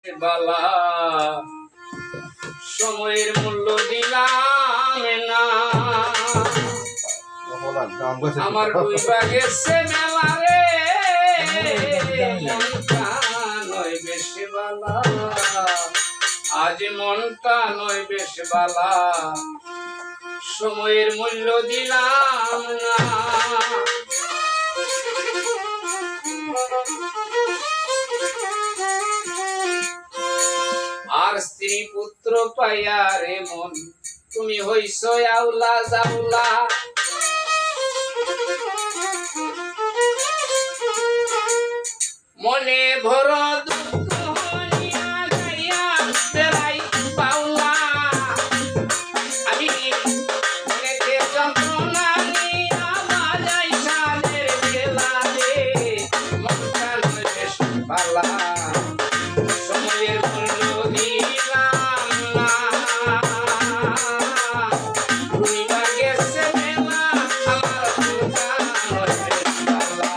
বালা সময়ের মূল্য দিলাম না, আমার ডুইবা গেছে মেলা রে, মনটা নয় বেশি বালা, আজ মনটা নয় বেশ বালা, সময়ের মূল্য দিলাম না। আর স্ত্রী পুত্র পাইয়া রে মন তুমি হইছ আউলা জাউলা, মনে ভর দুঃখ হইয়া গাইয়া বেড়াই বাউলা, আমি মনেতে যন্ত্রণা নিয়া বাজাই সাদের বেলা রে, মনটা নয় বেশ বালা, সময়ের মূল্য দিলাম না, ডুইবা গেছে মেলা আমার মনটা নয় বেশ বালা।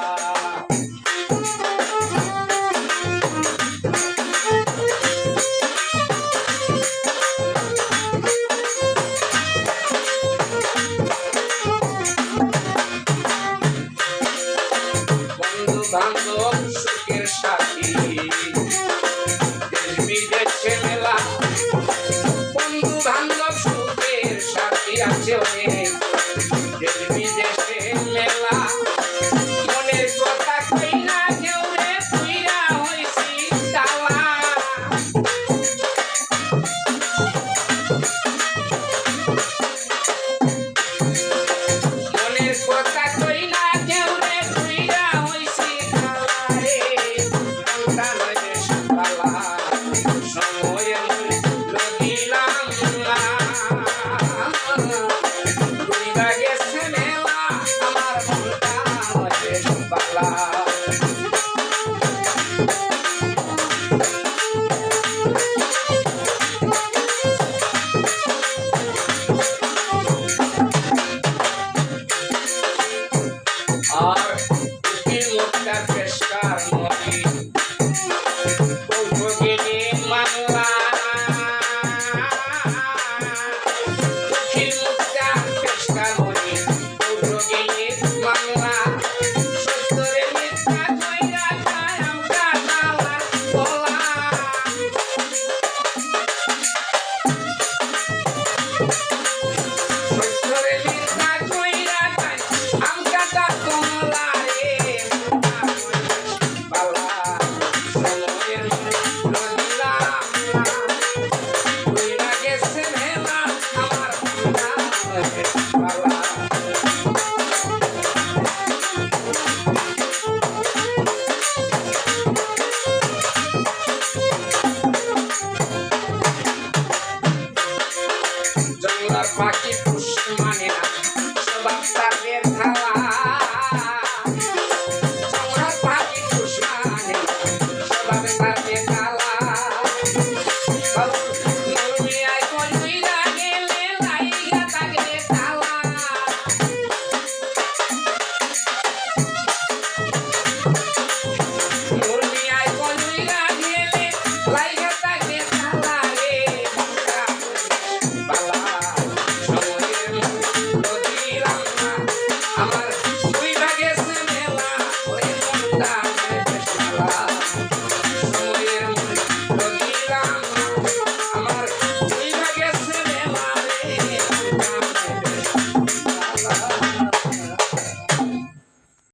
বন্ধু বান্ধব সুখের সাথী, দেশ বিদেশে মেলা, বন্ধু বান্ধব সুখের সাথী আছে অনেক, দেশ বিদেশে মেলা, মনের কথা কই না কেউ রে, পুইরা হইছি তালা, মনের কথা কই না কেউ রে, পুইরা হইছি তালা রে, মনটা নয় বেশ বালা, সময়ের মূল্য দিলাম না, ডুইবা গেছে মেলা আমার মনটা নয় বেশ বালা। আর মুখটা পেশকার নদী, কৌশগিনী